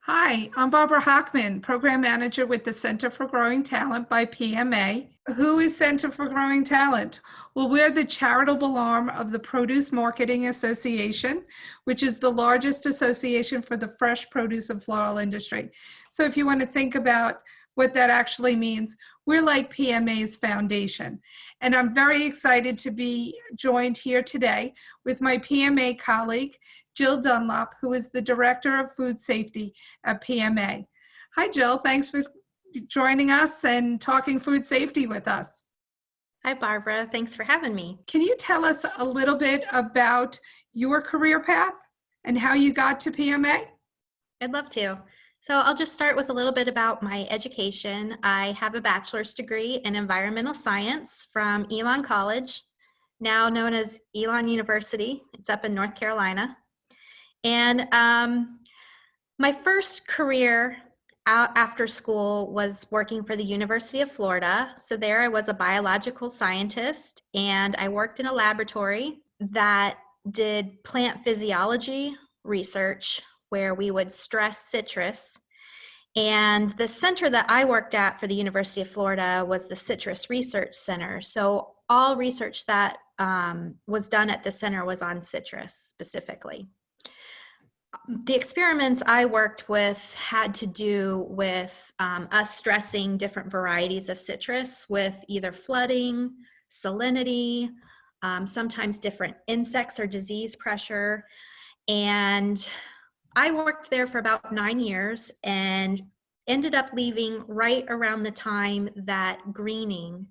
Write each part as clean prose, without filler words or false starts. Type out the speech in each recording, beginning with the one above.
Hi, I'm Barbara Hockman, Program Manager with the Center for Growing Talent by PMA. Who is Center for Growing Talent? Well, we're the charitable arm of the Produce Marketing Association, which is the largest association for the fresh produce and floral industry. So if you want to think about what that actually means, we're like PMA's foundation. And I'm very excited to be joined here today with my PMA colleague, Jill Dunlop, who is the Director of Food Safety at PMA. Hi, Jill. Thanks for joining us and talking food safety with us. Hi, Barbara. Thanks for having me. Can you tell us a little bit about your career path and how you got to PMA? I'd love to. So I'll just start with a little bit about my education. I have a bachelor's degree in environmental science from Elon College, now known as Elon University. It's up in North Carolina. And my first career out after school was working for the University of Florida. So there I was a biological scientist, and I worked in a laboratory that did plant physiology research where we would stress citrus. And the center that I worked at for the University of Florida was the Citrus Research Center. So all research that was done at the center was on citrus specifically. The experiments I worked with had to do with us stressing different varieties of citrus with either flooding, salinity, sometimes different insects or disease pressure. And I worked there for about 9 years and ended up leaving right around the time that greening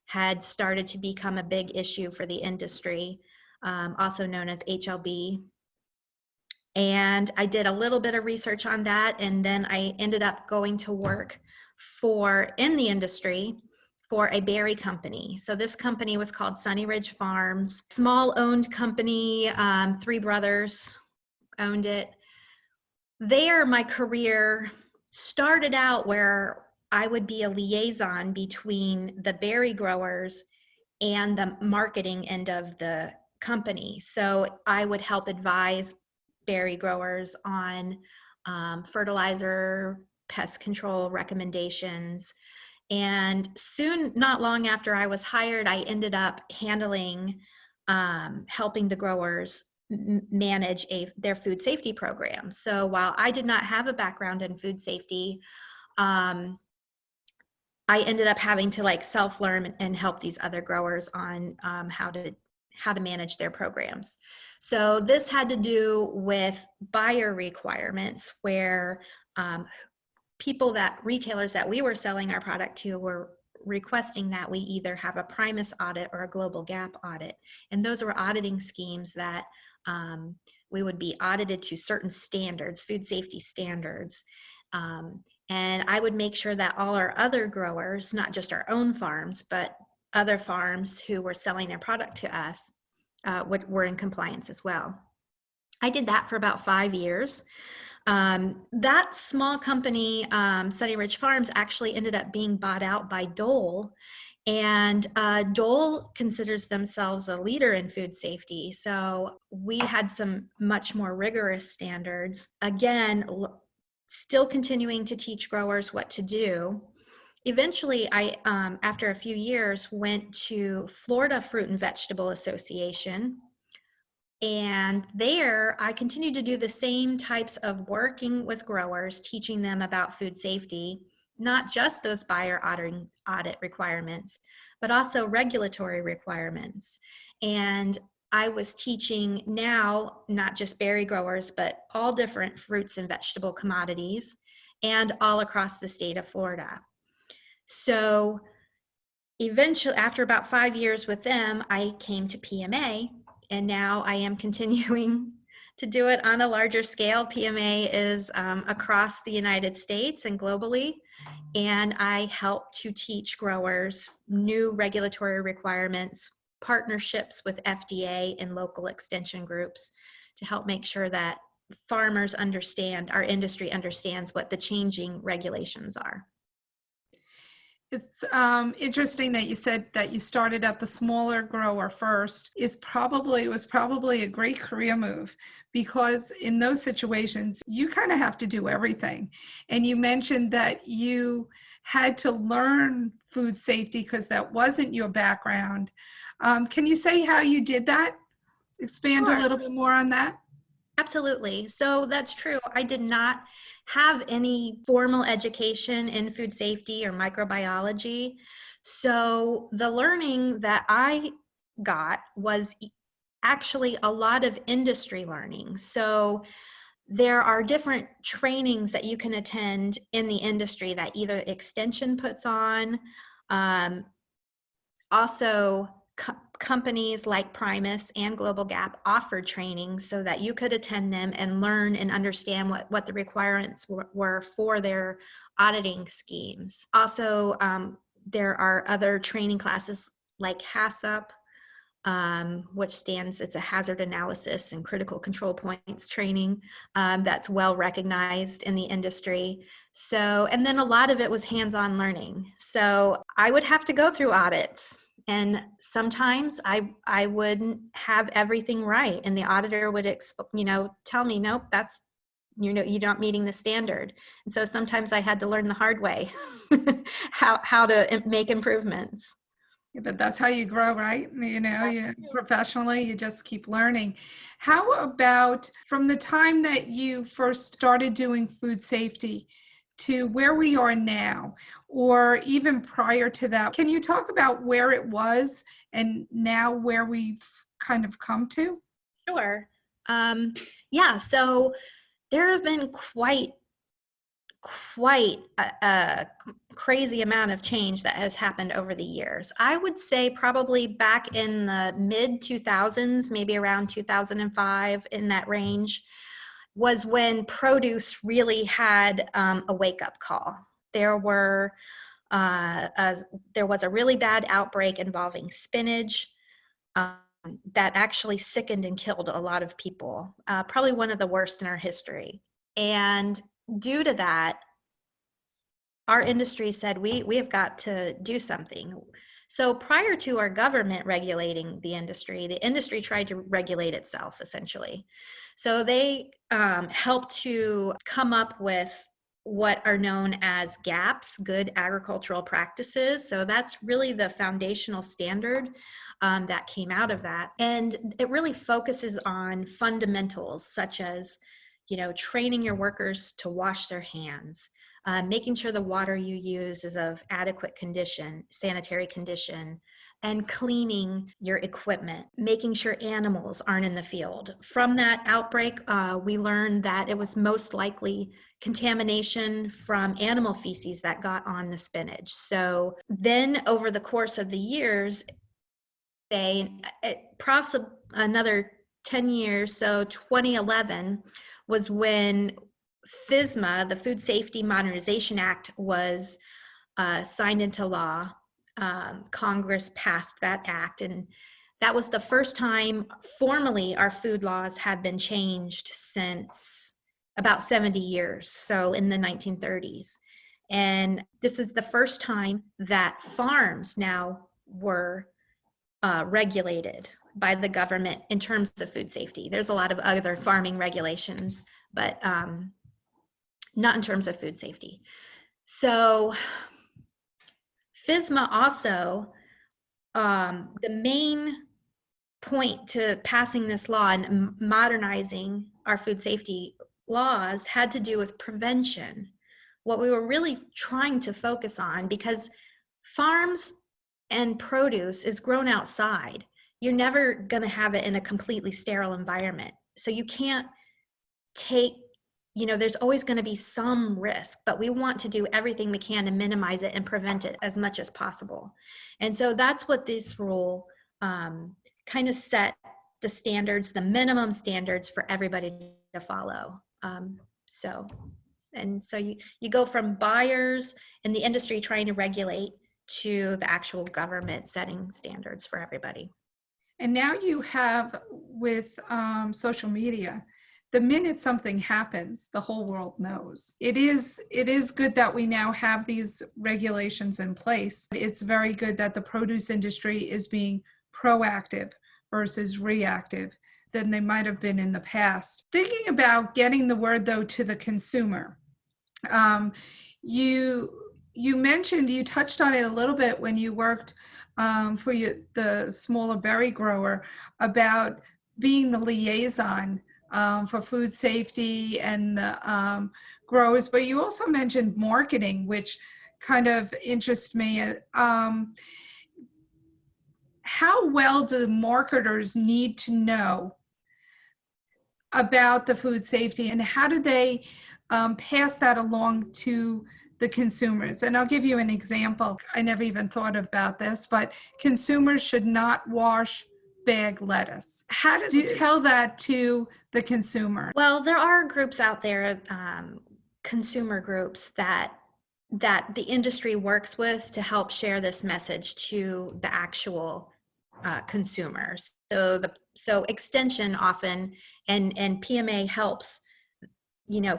had started to become a big issue for the industry, also known as HLB. And I did a little bit of research on that, and then I ended up going to work in the industry for a berry company. So this company was called Sunny Ridge Farms, small owned company, 3 brothers owned it. There, my career started out where I would be a liaison between the berry growers and the marketing end of the company. So I would help advise berry growers on fertilizer, pest control recommendations. And soon, not long after I was hired, I ended up handling, helping the growers manage their food safety program. So while I did not have a background in food safety, I ended up having to self-learn and help these other growers on how to manage their programs. So this had to do with buyer requirements where retailers that we were selling our product to were requesting that we either have a Primus audit or a Global Gap audit. And those were auditing schemes that we would be audited to certain standards, food safety standards. And I would make sure that all our other growers, not just our own farms, but other farms who were selling their product to us were in compliance as well. I did that for about 5 years. That small company, Sunny Ridge Farms, actually ended up being bought out by Dole. And Dole considers themselves a leader in food safety. So we had some much more rigorous standards. Again, still continuing to teach growers what to do. Eventually, I, after a few years, went to Florida Fruit and Vegetable Association. And there, I continued to do the same types of working with growers, teaching them about food safety, not just those buyer audit requirements, but also regulatory requirements. And I was teaching now, not just berry growers, but all different fruits and vegetable commodities and all across the state of Florida. So eventually, after about 5 years with them, I came to PMA, and now I am continuing to do it on a larger scale. PMA is across the United States and globally, and I help to teach growers new regulatory requirements, partnerships with FDA and local extension groups to help make sure that farmers understand, our industry understands what the changing regulations are. It's interesting that you said that you started at the smaller grower first. It was probably a great career move, because in those situations you kind of have to do everything. And you mentioned that you had to learn food safety because that wasn't your background. Can you say how you did that? Expand a Sure. little bit more on that. Absolutely. So that's true. I did not have any formal education in food safety or microbiology. So the learning that I got was actually a lot of industry learning. So there are different trainings that you can attend in the industry that either Extension puts on, um, also companies like Primus and Global Gap offered training so that you could attend them and learn and understand what the requirements were for their auditing schemes. Also, there are other training classes like HACCP, it's a hazard analysis and critical control points training, that's well recognized in the industry. So, and then a lot of it was hands-on learning. So I would have to go through audits. And sometimes I wouldn't have everything right, and the auditor would tell me, nope, that's, you're not meeting the standard. And so sometimes I had to learn the hard way how to make improvements. Yeah, but that's how you grow, right? Professionally, you just keep learning. How about from the time that you first started doing food safety to where we are now, or even prior to that? Can you talk about where it was and now where we've kind of come to? Sure. Yeah, so there have been quite a crazy amount of change that has happened over the years. I would say probably back in the mid 2000s, maybe around 2005, in that range, was when produce really had a wake-up call. There was a really bad outbreak involving spinach that actually sickened and killed a lot of people, probably one of the worst in our history. And due to that, our industry said we have got to do something. So prior to our government regulating the industry tried to regulate itself, essentially. So they helped to come up with what are known as GAPs, Good Agricultural Practices. So that's really the foundational standard that came out of that. And it really focuses on fundamentals such as, training your workers to wash their hands, making sure the water you use is of adequate condition, sanitary condition, and cleaning your equipment, making sure animals aren't in the field. From that outbreak, we learned that it was most likely contamination from animal feces that got on the spinach. So then over the course of the years, another 10 years, so 2011 was when FSMA, the Food Safety Modernization Act, was signed into law. Congress passed that act, and that was the first time formally our food laws have been changed since about 70 years, so in the 1930s. And this is the first time that farms now were regulated by the government in terms of food safety. There's a lot of other farming regulations, but not in terms of food safety. So FSMA also, the main point to passing this law and modernizing our food safety laws had to do with prevention. What we were really trying to focus on, because farms and produce is grown outside, you're never going to have it in a completely sterile environment. So you can't take, there's always going to be some risk, but we want to do everything we can to minimize it and prevent it as much as possible. And so that's what this rule kind of set the standards, the minimum standards for everybody to follow. So you go from buyers and the industry trying to regulate to the actual government setting standards for everybody. And now you have, with social media, the minute something happens, the whole world knows. It is good that we now have these regulations in place. It's very good that the produce industry is being proactive versus reactive than they might have been in the past. Thinking about getting the word, though, to the consumer, you mentioned, you touched on it a little bit when you worked for the smaller berry grower, about being the liaison for food safety and the growers, but you also mentioned marketing, which kind of interests me. How well do marketers need to know about the food safety, and how do they pass that along to the consumers? And I'll give you an example. I never even thought about this, but consumers should not wash bag lettuce. How do you tell that to the consumer? Well, there are groups out there, consumer groups that the industry works with to help share this message to the actual consumers. So Extension often and PMA helps,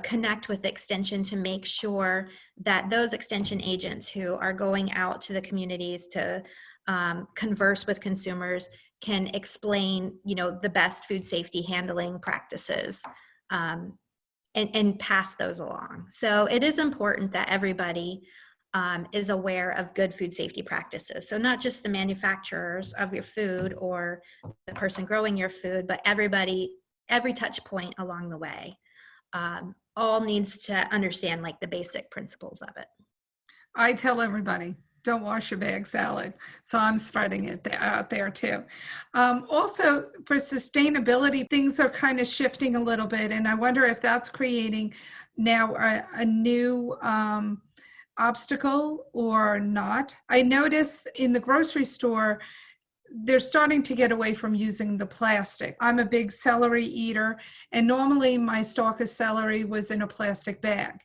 connect with Extension to make sure that those Extension agents who are going out to the communities to converse with consumers can explain, the best food safety handling practices, and pass those along. So it is important that everybody is aware of good food safety practices. So not just the manufacturers of your food or the person growing your food, but everybody, every touch point along the way, all needs to understand like the basic principles of it. I tell everybody, don't wash your bag salad. So I'm spreading it out there too. Also, for sustainability, things are kind of shifting a little bit, and I wonder if that's creating now a new obstacle or not. I notice in the grocery store, they're starting to get away from using the plastic. I'm a big celery eater, and normally my stalk of celery was in a plastic bag.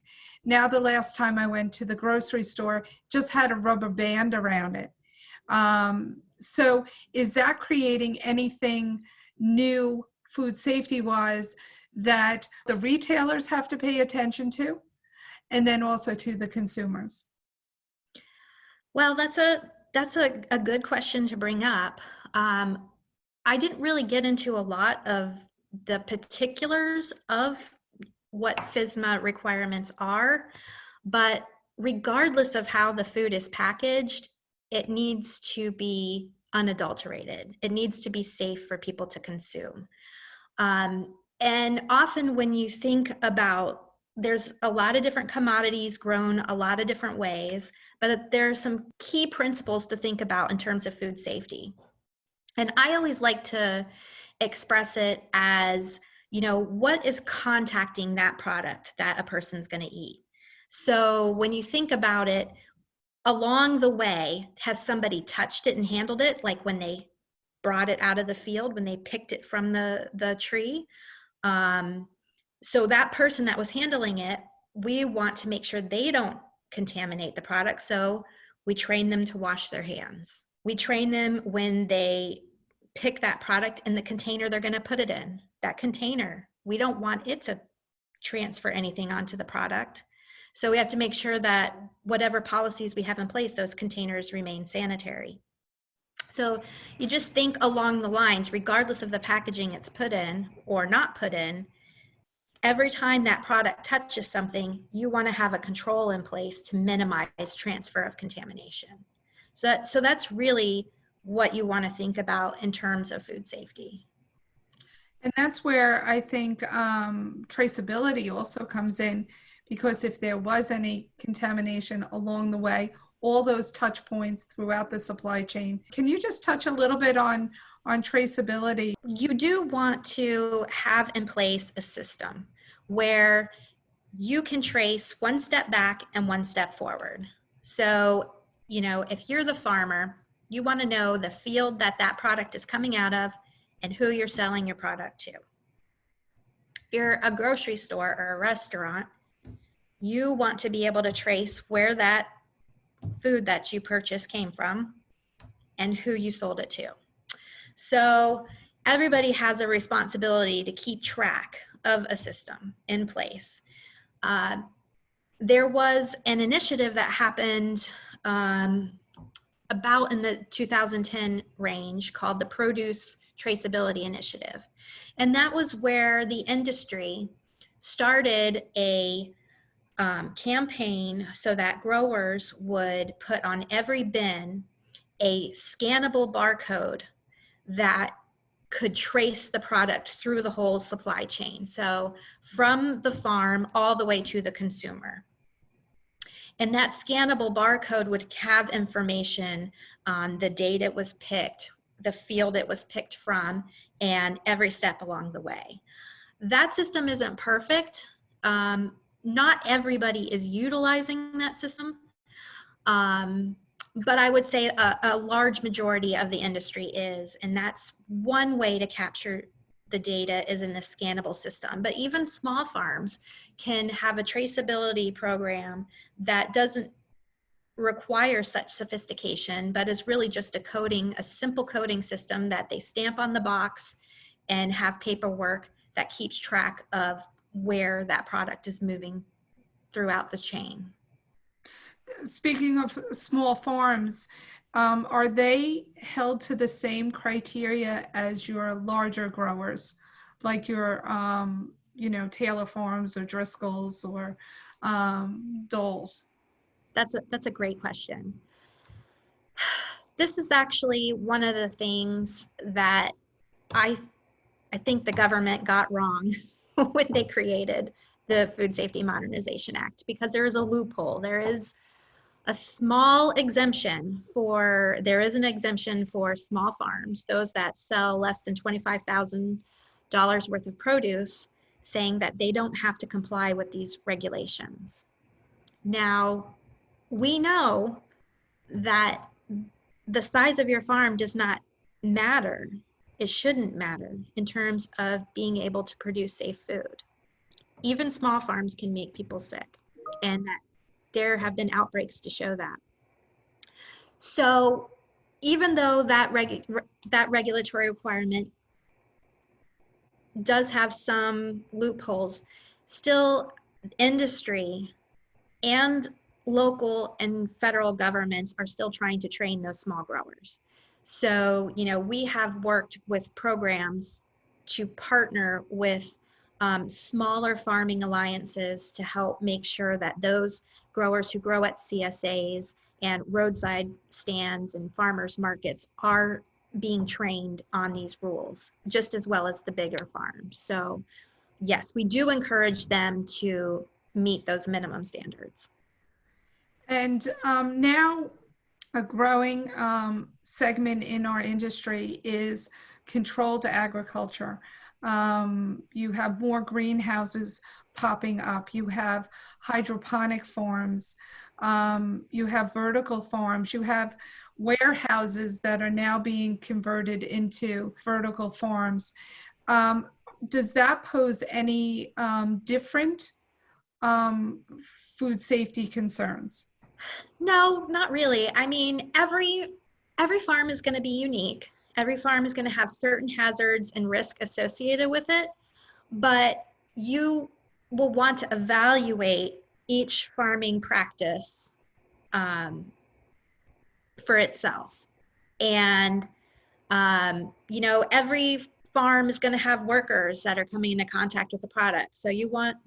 Now, the last time I went to the grocery store, just had a rubber band around it. So is that creating anything new food safety wise that the retailers have to pay attention to? And then also to the consumers? Well, that's a good question to bring up. I didn't really get into a lot of the particulars of what FSMA requirements are, but regardless of how the food is packaged, it needs to be unadulterated. It needs to be safe for people to consume. And often when you think about, there's a lot of different commodities grown a lot of different ways, but there are some key principles to think about in terms of food safety. And I always like to express it as, what is contacting that product that a person's going to eat? So when you think about it, along the way, has somebody touched it and handled it, like when they brought it out of the field, when they picked it from the tree? So that person that was handling it, we want to make sure they don't contaminate the product. So we train them to wash their hands. We train them when they pick that product in the container they're going to put it in. That container, we don't want it to transfer anything onto the product. So we have to make sure that whatever policies we have in place, those containers remain sanitary. So you just think along the lines, regardless of the packaging it's put in or not put in, every time that product touches something, you want to have a control in place to minimize transfer of contamination. So that's really what you want to think about in terms of food safety. And that's where I think traceability also comes in, because if there was any contamination along the way, all those touch points throughout the supply chain. Can you just touch a little bit on traceability? You do want to have in place a system where you can trace one step back and one step forward. So, if you're the farmer, you want to know the field that product is coming out of and who you're selling your product to. If you're a grocery store or a restaurant, you want to be able to trace where that food that you purchased came from and who you sold it to. So everybody has a responsibility to keep track of a system in place. There was an initiative that happened about in the 2010 range called the Produce Traceability Initiative. And that was where the industry started a campaign so that growers would put on every bin a scannable barcode that could trace the product through the whole supply chain. So from the farm all the way to the consumer. And that scannable barcode would have information on the date it was picked, the field it was picked from, and every step along the way. That system isn't perfect. Not everybody is utilizing that system. But I would say a large majority of the industry is, and that's one way to capture the data is in the scannable system. But even small farms can have a traceability program that doesn't require such sophistication, but is really just a simple coding system that they stamp on the box and have paperwork that keeps track of where that product is moving throughout the chain. Speaking of small farms, are they held to the same criteria as your larger growers, like your, Taylor Farms or Driscoll's or Dole's? That's a great question. This is actually one of the things that I think the government got wrong when they created the Food Safety Modernization Act, because there is a loophole. There is an exemption for small farms, those that sell less than $25,000 worth of produce, saying that they don't have to comply with these regulations. Now, we know that the size of your farm does not matter. It shouldn't matter in terms of being able to produce safe food. Even small farms can make people sick, and that there have been outbreaks to show that. So even though that regulatory requirement does have some loopholes, still industry and local and federal governments are still trying to train those small growers. So, we have worked with programs to partner with smaller farming alliances to help make sure that those growers who grow at CSAs and roadside stands and farmers markets are being trained on these rules just as well as the bigger farms. So yes, we do encourage them to meet those minimum standards. And now a growing segment in our industry is controlled agriculture. You have more greenhouses popping up. You have hydroponic farms. You have vertical farms. You have warehouses that are now being converted into vertical farms. Does that pose any different food safety concerns? No, not really. I mean, every farm is going to be unique. Every farm is going to have certain hazards and risk associated with it, but you will want to evaluate each farming practice for itself. And, every farm is going to have workers that are coming into contact with the product. So you want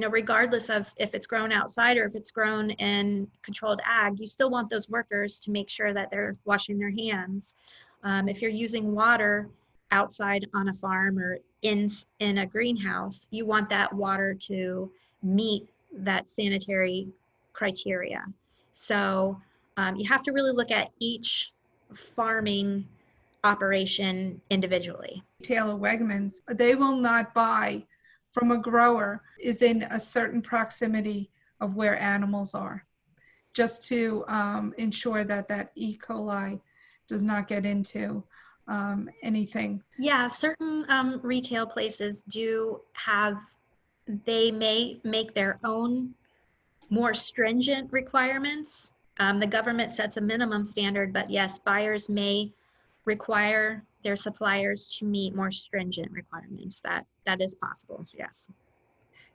regardless of if it's grown outside or if it's grown in controlled ag, you still want those workers to make sure that they're washing their hands. If you're using water outside on a farm or in a greenhouse, you want that water to meet that sanitary criteria. So you have to really look at each farming operation individually. Taylor Wegmans, they will not buy from a grower is in a certain proximity of where animals are, just to ensure that E. coli does not get into anything. Yeah, certain retail places they may make their own more stringent requirements. The government sets a minimum standard, but yes, buyers may require their suppliers to meet more stringent requirements. That is possible, yes.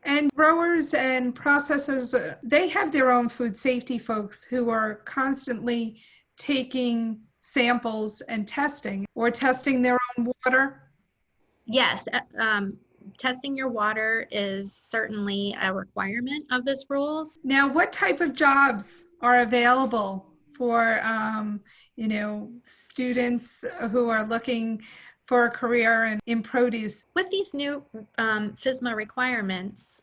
And growers and processors, they have their own food safety folks who are constantly taking samples and testing or testing their own water. Yes, testing your water is certainly a requirement of this rules. Now, what type of jobs are available for, students who are looking for a career in produce? With these new FSMA requirements,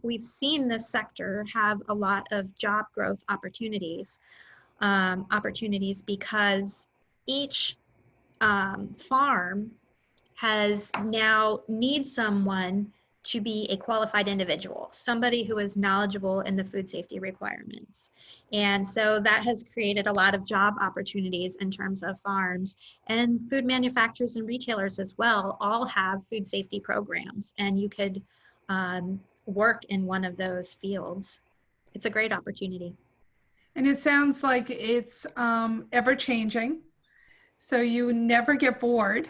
we've seen this sector have a lot of job growth opportunities because each farm has now needs someone to be a qualified individual, somebody who is knowledgeable in the food safety requirements. And so that has created a lot of job opportunities in terms of farms, and food manufacturers and retailers as well all have food safety programs, and you could work in one of those fields. It's a great opportunity. And it sounds like it's ever changing, so you never get bored.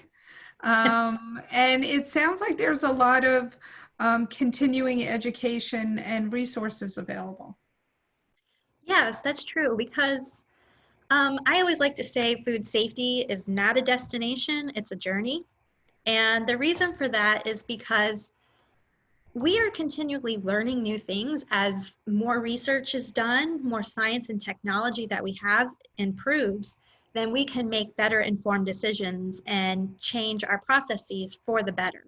And it sounds like there's a lot of continuing education and resources available. Yes, that's true, because I always like to say food safety is not a destination, it's a journey. And the reason for that is because we are continually learning new things as more research is done, more science and technology that we have improves, then we can make better informed decisions and change our processes for the better.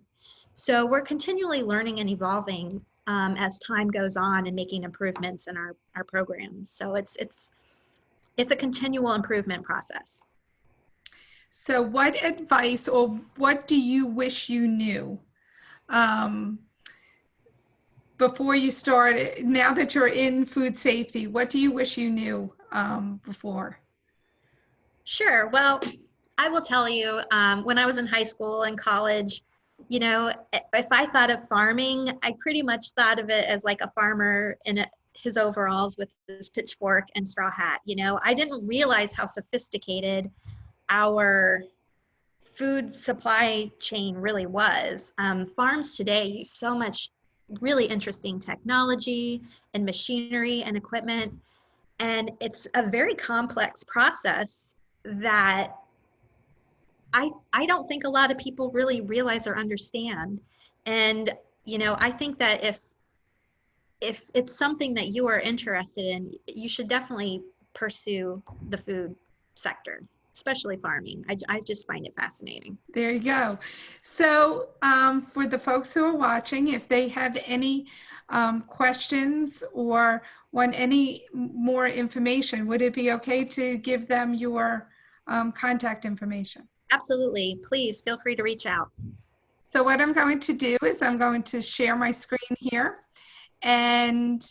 So we're continually learning and evolving as time goes on and making improvements in our programs. So it's a continual improvement process. So what advice or what do you wish you knew before you started, now that you're in food safety, what do you wish you knew before? Sure. Well, I will tell you, when I was in high school and college, if I thought of farming, I pretty much thought of it as like a farmer in his overalls with his pitchfork and straw hat. I didn't realize how sophisticated our food supply chain really was. Farms today use so much really interesting technology and machinery and equipment, and it's a very complex process that I don't think a lot of people really realize or understand. And I think that if it's something that you are interested in, you should definitely pursue the food sector, especially farming. I just find it fascinating. There you go. So for the folks who are watching, if they have any questions or want any more information, would it be okay to give them your contact information? Absolutely. Please feel free to reach out. So what I'm going to do is I'm going to share my screen here, and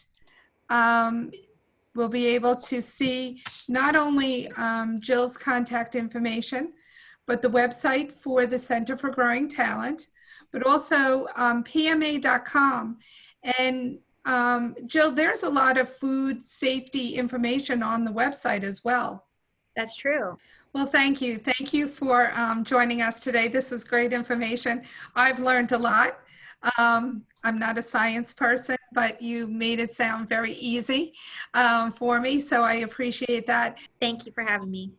we'll be able to see not only Jill's contact information, but the website for the Center for Growing Talent, but also PMA.com. And Jill, there's a lot of food safety information on the website as well. That's true. Well, thank you. Thank you for joining us today. This is great information. I've learned a lot. I'm not a science person, but you made it sound very easy for me, so I appreciate that. Thank you for having me.